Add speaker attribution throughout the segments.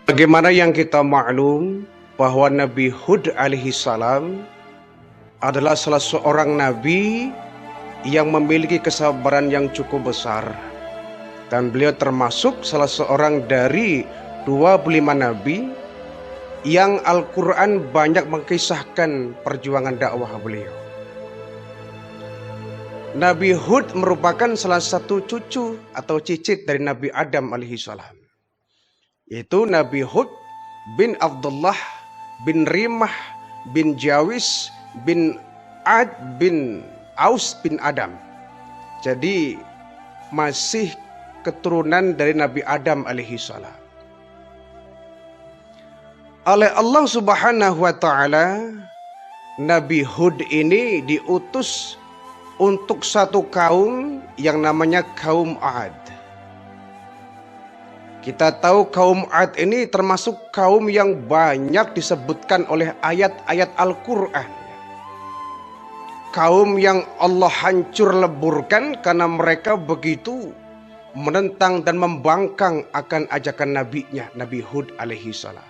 Speaker 1: Bagaimana yang kita maklum bahwa Nabi Hud alaihi salam adalah salah seorang nabi yang memiliki kesabaran yang cukup besar, dan beliau termasuk salah seorang dari 25 nabi yang Al-Quran banyak mengkisahkan perjuangan dakwah beliau. Nabi Hud merupakan salah satu cucu atau cicit dari Nabi Adam alaihi salam, yaitu Nabi Hud bin Abdullah bin Rimah bin Jawis bin Ad bin Aus bin Adam. Jadi masih keturunan dari Nabi Adam alaihi salam. Oleh Allah Subhanahu wa taala, Nabi Hud ini diutus untuk satu kaum yang namanya kaum Ad. Kita tahu kaum Ad ini termasuk kaum yang banyak disebutkan oleh ayat-ayat Al-Quran. Kaum yang Allah hancur leburkan karena mereka begitu menentang dan membangkang akan ajakan nabinya, Nabi Hud alaihi salam.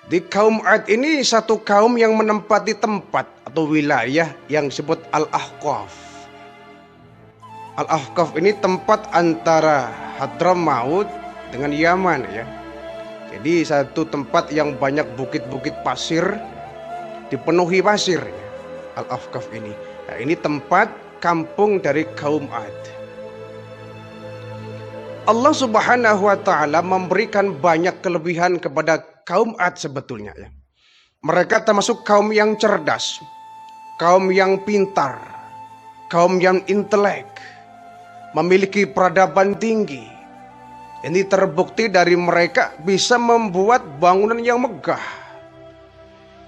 Speaker 1: Di kaum Ad ini satu kaum yang menempati tempat atau wilayah yang disebut Al-Ahqaf. Al-Ahqaf ini tempat antara Hadramaut dengan Yaman ya. Jadi satu tempat yang banyak bukit-bukit pasir, dipenuhi pasir ya, Al-Ahqaf ini. Nah, ini tempat kampung dari kaum Ad. Allah Subhanahu wa taala memberikan banyak kelebihan kepada kaum Ad sebetulnya ya. Mereka termasuk kaum yang cerdas, kaum yang pintar, kaum yang intelek, memiliki peradaban tinggi. Ini terbukti dari mereka bisa membuat bangunan yang megah,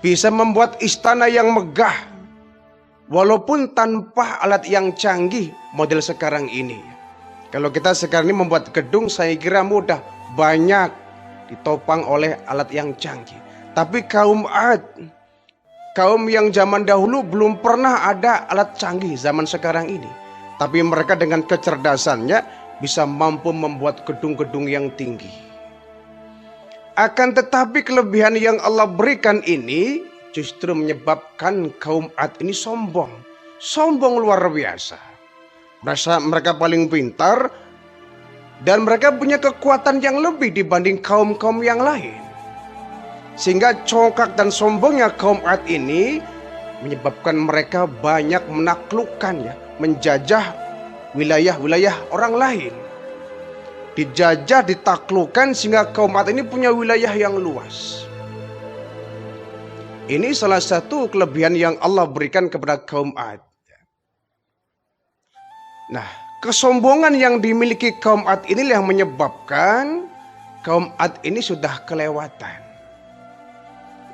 Speaker 1: bisa membuat istana yang megah, walaupun tanpa alat yang canggih model sekarang ini. Kalau kita sekarang ini membuat gedung, saya kira mudah, banyak ditopang oleh alat yang canggih. Tapi kaum Ad, kaum yang zaman dahulu belum pernah ada alat canggih zaman sekarang ini. Tapi mereka dengan kecerdasannya bisa mampu membuat gedung-gedung yang tinggi. Akan tetapi kelebihan yang Allah berikan ini justru menyebabkan kaum Ad ini sombong. Sombong luar biasa. Merasa mereka paling pintar dan mereka punya kekuatan yang lebih dibanding kaum-kaum yang lain. Sehingga congkak dan sombongnya kaum Ad ini menyebabkan mereka banyak menaklukkan ya, menjajah wilayah-wilayah orang lain. Dijajah, ditaklukkan sehingga kaum Ad ini punya wilayah yang luas. Ini salah satu kelebihan yang Allah berikan kepada kaum Ad. Nah, kesombongan yang dimiliki kaum Ad inilah yang menyebabkan kaum Ad ini sudah kelewatan.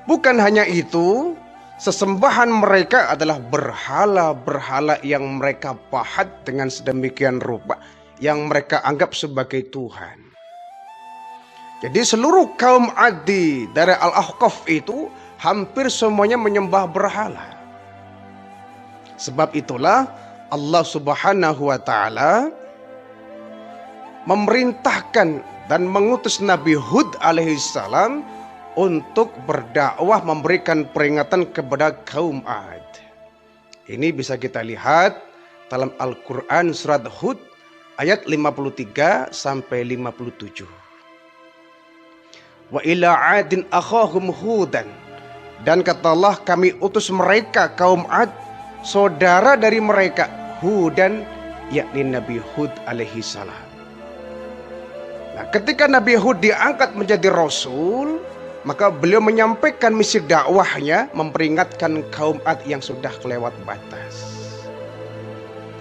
Speaker 1: Bukan hanya itu, sesembahan mereka adalah berhala-berhala yang mereka pahat dengan sedemikian rupa, yang mereka anggap sebagai Tuhan. Jadi seluruh kaum Ad dari Al-Ahqaf itu hampir semuanya menyembah berhala. Sebab itulah Allah Subhanahu wa taala memerintahkan dan mengutus Nabi Hud alaihi salam untuk berdakwah, memberikan peringatan kepada kaum Ad. Ini bisa kita lihat dalam Al-Quran surat Hud ayat 53 sampai 57. Wa ila adin akhahum hudan, dan kata Allah, kami utus mereka kaum Ad saudara dari mereka Hudan, yakni Nabi Hud alaihi salam. Nah, ketika Nabi Hud diangkat menjadi Rasul, maka beliau menyampaikan misi dakwahnya, memperingatkan kaum Ad yang sudah kelewat batas.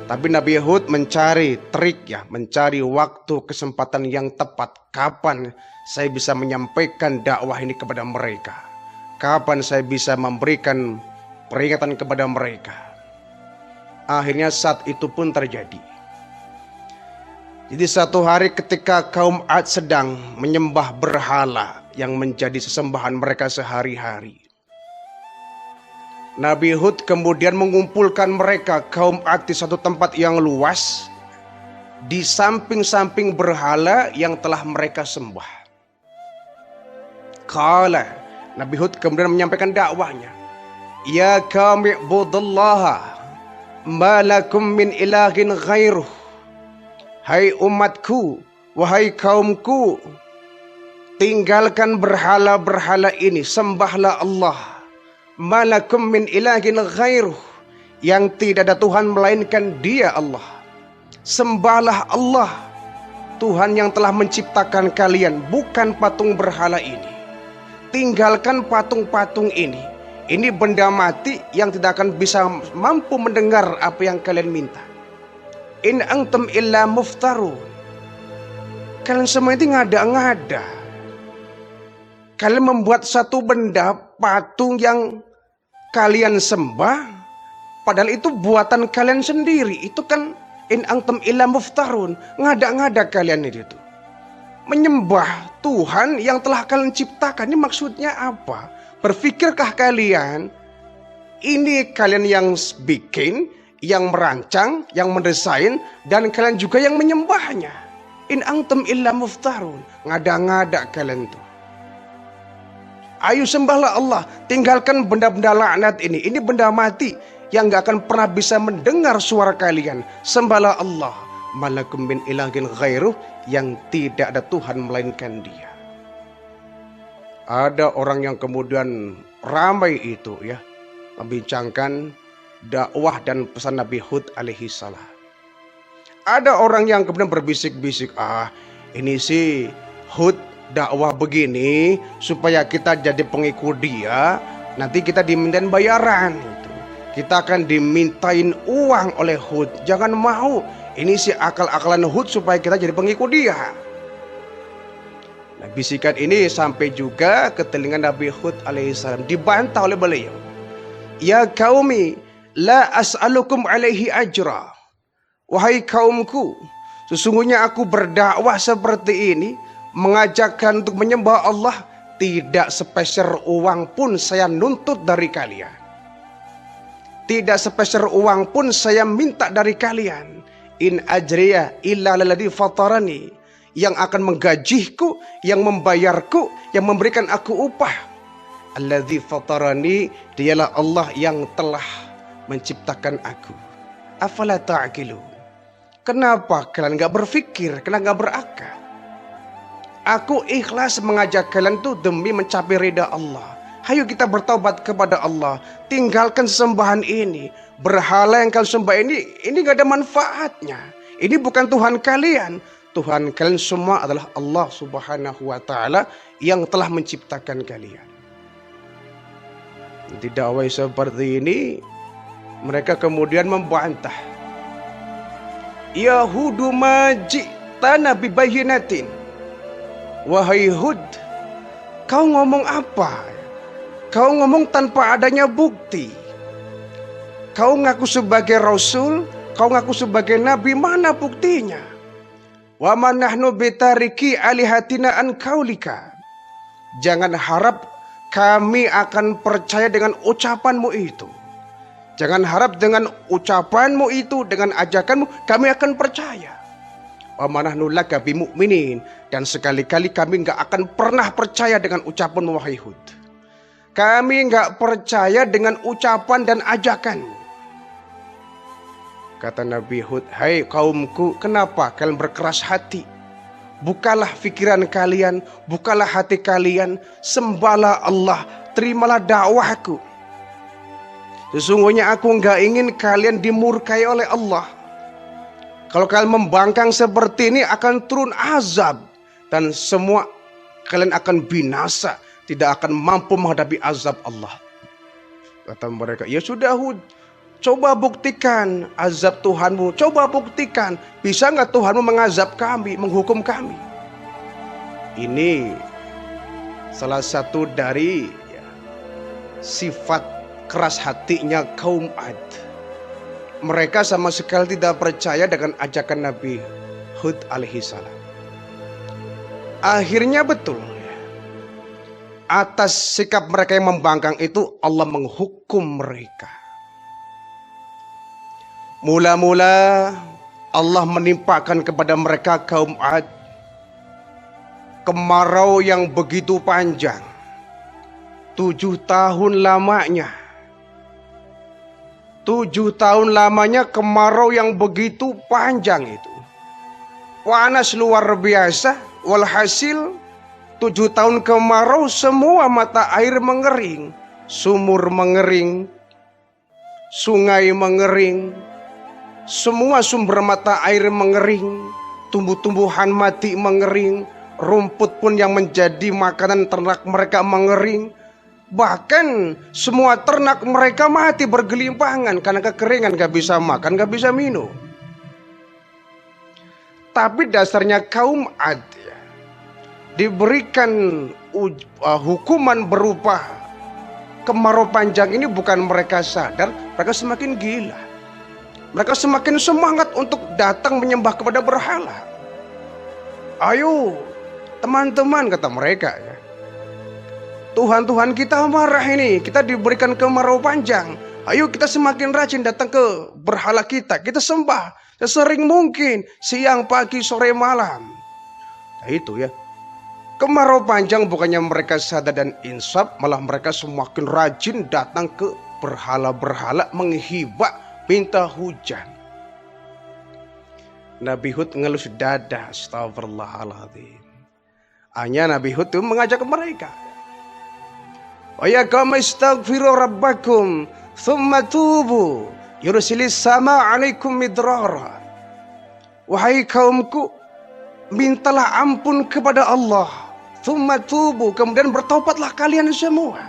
Speaker 1: Tapi Nabi Hud mencari trik ya, mencari waktu, kesempatan yang tepat. Kapan saya bisa menyampaikan dakwah ini kepada mereka? Kapan saya bisa memberikan peringatan kepada mereka? Akhirnya saat itu pun terjadi. Jadi satu hari ketika kaum Ad sedang menyembah berhala yang menjadi sesembahan mereka sehari-hari, Nabi Hud kemudian mengumpulkan mereka kaum Ad di satu tempat yang luas. di samping-samping berhala yang telah mereka sembah. Qala, Nabi Hud kemudian menyampaikan dakwahnya. Ya qaumi ibudullaha ma lakum min ilahin ghairuh. Hai umatku, wahai kaumku, tinggalkan berhala-berhala ini, sembahlah Allah. Ma lakum min ilahin ghairuh, yang tidak ada Tuhan melainkan Dia Allah. Sembahlah Allah, Tuhan yang telah menciptakan kalian, bukan patung berhala ini. Tinggalkan patung-patung ini. Ini benda mati yang tidak akan bisa mampu mendengar apa yang kalian minta. In antum illa muftarun. Kalian semua itu ngada-ngada. Kalian membuat satu benda patung yang kalian sembah, padahal itu buatan kalian sendiri. Itu kan in antum illa muftarun. Ngada-ngada kalian itu. Menyembah Tuhan yang telah kalian ciptakan. Ini maksudnya apa? Berpikirkah kalian ini kalian yang bikin, yang merancang, yang mendesain, dan kalian juga yang menyembahnya? In antum illa muftarun. Ngada-ngada kalian tuh. Ayo sembahlah Allah. Tinggalkan benda-benda laknat ini. Ini benda mati yang gak akan pernah bisa mendengar suara kalian. Sembahlah Allah. Malakum min ilahin ghairuh, yang tidak ada Tuhan melainkan Dia. Ada orang yang kemudian ramai itu ya membincangkan dakwah dan pesan Nabi Hud alaihi salam. Ada orang yang kemudian berbisik-bisik, ini sih Hud dakwah begini supaya kita jadi pengikut dia, nanti kita dimintain bayaran gitu. Kita akan dimintain uang oleh Hud. Jangan mau. Ini sih akal-akalan Hud supaya kita jadi pengikut dia. Nah, bisikan ini sampai juga ke telinga Nabi Hud alaihissalam, dibantah oleh beliau. Ya qaumi, la as'alukum alaihi ajra. Wahai kaumku, sesungguhnya aku berdakwah seperti ini, mengajakkan untuk menyembah Allah, tidak sepeser uang pun saya nuntut dari kalian. Tidak sepeser uang pun saya minta dari kalian. In ajriya illa lalladzi fatarani. Yang akan menggajiku, yang membayarku, yang memberikan aku upah. Alladzi fatarani, dialah Allah yang telah menciptakan aku. Afala ta'qilun. Kenapa kalian gak berpikir, kalian gak berakal? Aku ikhlas mengajak kalian tuh demi mencapai ridha Allah. Hayo kita bertaubat kepada Allah. Tinggalkan sembahan ini. Berhala yang kalian sembah ini gak ada manfaatnya. Ini bukan Tuhan kalian. Tuhan kalian semua adalah Allah subhanahu wa ta'ala yang telah menciptakan kalian. Di dakwah seperti ini, mereka kemudian membantah. Yahudu majitana bibayinatin. Wahai Hud, kau ngomong apa? Kau ngomong tanpa adanya bukti. Kau ngaku sebagai Rasul, kau ngaku sebagai Nabi, mana buktinya? Wa man nahnu bitariki alihatina an kaulika. Jangan harap kami akan percaya dengan ucapanmu itu. Jangan harap dengan ucapanmu itu, dengan ajakanmu, kami akan percaya. Wa man nahnu laka bimu'minin. Dan sekali-kali kami gak akan pernah percaya dengan ucapanmu wahai Hud. Kami gak percaya dengan ucapan dan ajakanmu. Kata Nabi Hud, hai kaumku, kenapa kalian berkeras hati? Bukalah pikiran kalian, bukalah hati kalian, sembahlah Allah, terimalah dakwahku. Sesungguhnya aku nggak ingin kalian dimurkai oleh Allah. Kalau kalian membangkang seperti ini akan turun azab, dan semua kalian akan binasa, tidak akan mampu menghadapi azab Allah. Kata mereka, ya sudah Hud, coba buktikan azab Tuhanmu. Coba buktikan. Bisa nggak Tuhanmu mengazab kami, menghukum kami? Ini salah satu dari sifat keras hatinya kaum Ad. Mereka sama sekali tidak percaya dengan ajakan Nabi Hud alaihissalam. Akhirnya betul, atas sikap mereka yang membangkang itu Allah menghukum mereka. Mula-mula Allah menimpakan kepada mereka kaum Ad kemarau yang begitu panjang, 7 tahun lamanya. 7 tahun lamanya kemarau yang begitu panjang itu. Panas luar biasa, walhasil 7 tahun kemarau semua mata air mengering, sumur mengering, sungai mengering, semua sumber mata air mengering, tumbuh-tumbuhan mati mengering, rumput pun yang menjadi makanan ternak mereka mengering. Bahkan semua ternak mereka mati bergelimpangan karena kekeringan, gak bisa makan, gak bisa minum. Tapi dasarnya kaum Ad diberikan hukuman berupa kemarau panjang ini bukan mereka sadar, mereka semakin gila. Mereka semakin semangat untuk datang menyembah kepada berhala. Ayo teman-teman, kata mereka ya, Tuhan-Tuhan kita marah ini, kita diberikan kemarau panjang. Ayo kita semakin rajin datang ke berhala kita sembah sesering mungkin, siang, pagi, sore, malam. Nah itu ya, kemarau panjang bukannya mereka sadar dan insaf, malah mereka semakin rajin datang ke berhala-berhala menghibah, minta hujan. Nabi Hud ngelus dada, astagfirullahaladzim. Hanya Nabi Hud itu mengajak mereka, wa ya qaum istaghfiru rabbakum thumma tubu yursilis sama alaikum midrara. Wahai kaumku, mintalah ampun kepada Allah, thumma tubu, kemudian bertobatlah kalian semua.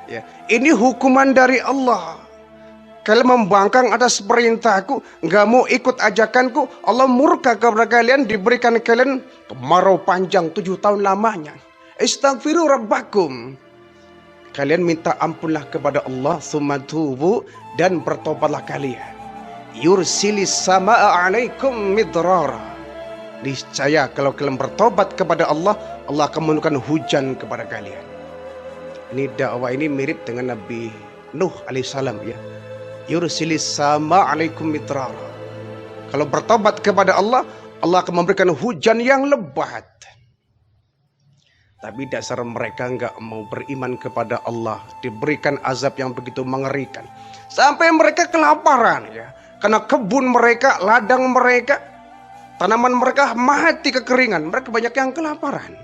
Speaker 1: Ya, ini hukuman dari Allah. Kalian membangkang atas perintahku, nggak mau ikut ajakanku, Allah murka kepada kalian, diberikan kalian kemarau panjang 7 tahun lamanya. Istaghfiru rabbakum, kalian minta ampunlah kepada Allah, tsumma tubu, dan bertobatlah kalian. Yursilis samaa alaikum midrara, niscaya kalau kalian bertobat kepada Allah, Allah akan menurunkan hujan kepada kalian. Ini dakwah ini mirip dengan Nabi Nuh alaihissalam ya. Yursilis sama alaikum midrara, kalau bertobat kepada Allah, Allah akan memberikan hujan yang lebat. Tapi dasar mereka nggak mau beriman kepada Allah, diberikan azab yang begitu mengerikan, sampai mereka kelaparan ya, karena kebun mereka, ladang mereka, tanaman mereka mati kekeringan, mereka banyak yang kelaparan.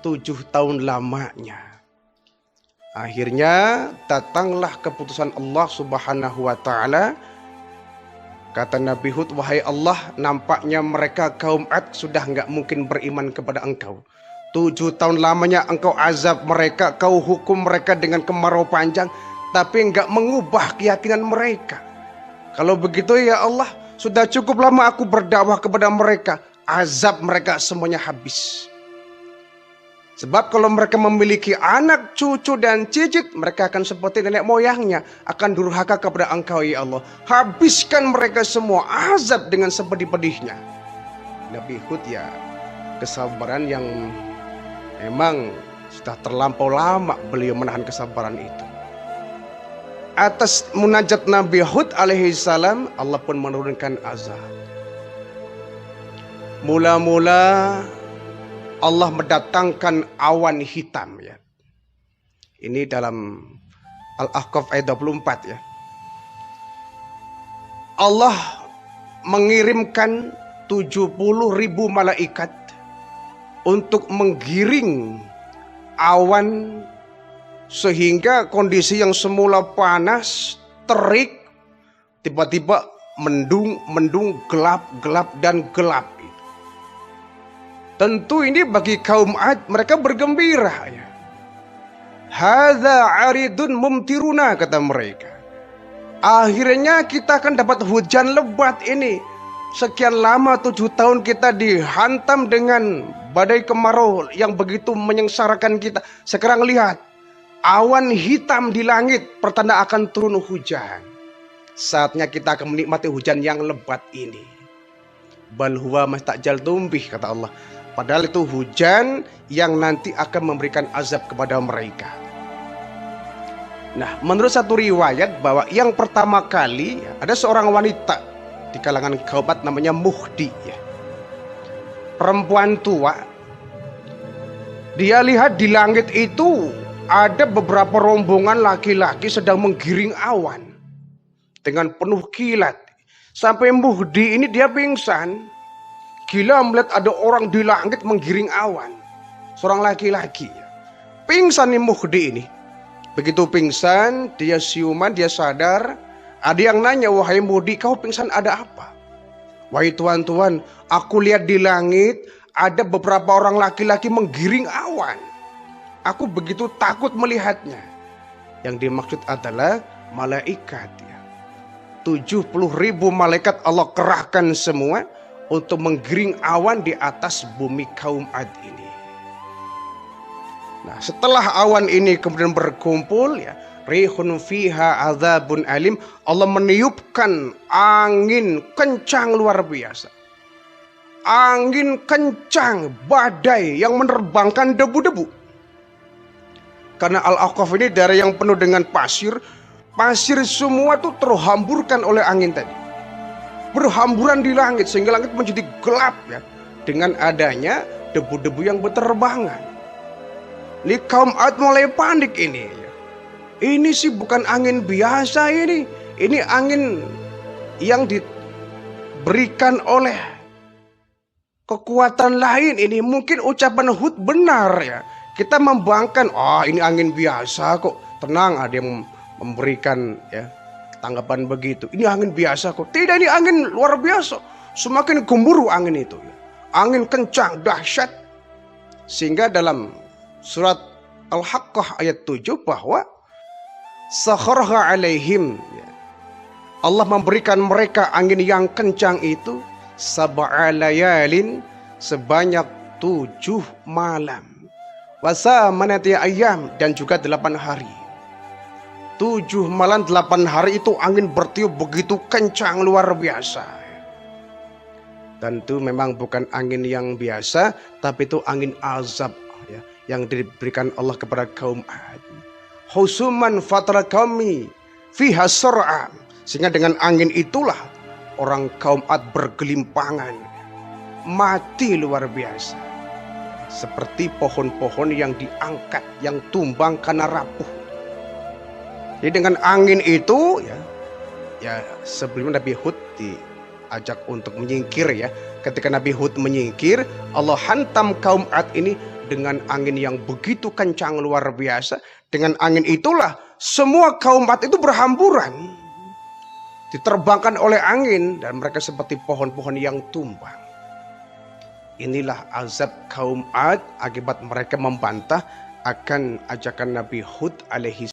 Speaker 1: 7 tahun lamanya. Akhirnya datanglah keputusan Allah Subhanahu wa Ta'ala. Kata Nabi Hud, wahai Allah, nampaknya mereka kaum Ad sudah nggak mungkin beriman kepada engkau. 7 tahun lamanya engkau azab mereka, kau hukum mereka dengan kemarau panjang, tapi nggak mengubah keyakinan mereka. Kalau begitu ya Allah, sudah cukup lama aku berdakwah kepada mereka, azab mereka semuanya habis. Sebab kalau mereka memiliki anak, cucu, dan cicit, mereka akan seperti nenek moyangnya, akan durhaka kepada engkau ya Allah. Habiskan mereka semua, azab dengan sepedih-pedihnya. Nabi Hud ya, kesabaran yang memang sudah terlampau lama beliau menahan kesabaran itu. Atas munajat Nabi Hud alaihissalam, Allah pun menurunkan azab. Mula-mula Allah mendatangkan awan hitam ya. Ini dalam Al-Ahqaf ayat 24 ya. Allah mengirimkan 70.000 malaikat untuk menggiring awan sehingga kondisi yang semula panas, terik, tiba-tiba mendung, gelap dan gelap. Tentu ini bagi kaum Ad, mereka bergembira ya. Hadza aridun mumtiruna, kata mereka. Akhirnya kita akan dapat hujan lebat ini. Sekian lama 7 tahun kita dihantam dengan badai kemarau yang begitu menyengsarakan kita. Sekarang lihat, awan hitam di langit, pertanda akan turun hujan. Saatnya kita akan menikmati hujan yang lebat ini. Bal huwa mastajal tumbih, kata Allah. Padahal itu hujan yang nanti akan memberikan azab kepada mereka. Nah, menurut satu riwayat bahwa yang pertama kali ada seorang wanita di kalangan kaum Ad namanya Muhdi ya. Perempuan tua. Dia lihat di langit itu ada beberapa rombongan laki-laki sedang menggiring awan dengan penuh kilat. Sampai Muhdi ini dia pingsan. Gila melihat ada orang di langit menggiring awan. Seorang laki-laki. Pingsan nih Muhdi ini. Begitu pingsan, dia siuman, dia sadar. Ada yang nanya, wahai Muhdi, kau pingsan ada apa? Wahai tuan-tuan, aku lihat di langit ada beberapa orang laki-laki menggiring awan. Aku begitu takut melihatnya. Yang dimaksud adalah malaikat ya. 70.000 malaikat Allah kerahkan semua untuk menggiring awan di atas bumi kaum Ad ini. Nah, setelah awan ini kemudian berkumpul ya, rihun fiha adzabun alim, Allah meniupkan angin kencang luar biasa. Angin kencang, badai yang menerbangkan debu-debu. Karena Al-Ahqaf ini daerah yang penuh dengan pasir, pasir semua tuh terhamburkan oleh angin tadi. Berhamburan di langit sehingga langit menjadi gelap ya, dengan adanya debu-debu yang berterbangan. Ini kaum Ad mulai panik ini. Ini sih bukan angin biasa ini. Ini angin yang diberikan oleh kekuatan lain. Ini mungkin ucapan Hud benar ya. Kita membangkang, ini angin biasa kok. Tenang, ada yang memberikan ya tanggapan begitu. Ini angin biasa kok. Tidak, ini angin luar biasa. Semakin gemuruh angin itu ya. Angin kencang, dahsyat. Sehingga dalam surat Al-Haqqah ayat 7 bahwa sakharha alaihim ya, Allah memberikan mereka angin yang kencang itu sab'a layalin sebanyak 7 malam. Wasamanati ayyam dan juga 8 hari. 7 malam 8 hari itu angin bertiup begitu kencang luar biasa. Tentu memang bukan angin yang biasa, tapi itu angin azab ya, yang diberikan Allah kepada kaum Ad. Husuman fatra kami fiha sur'a, sehingga dengan angin itulah orang kaum Ad bergelimpangan, mati luar biasa. Seperti pohon-pohon yang diangkat, yang tumbang karena rapuh. Jadi dengan angin itu ya sebelum Nabi Hud diajak untuk menyingkir ya. Ketika Nabi Hud menyingkir, Allah hantam kaum Ad ini dengan angin yang begitu kencang luar biasa. Dengan angin itulah semua kaum Ad itu berhamburan, diterbangkan oleh angin, dan mereka seperti pohon-pohon yang tumbang. Inilah azab kaum Ad akibat mereka membantah akan ajakan Nabi Hud alaihi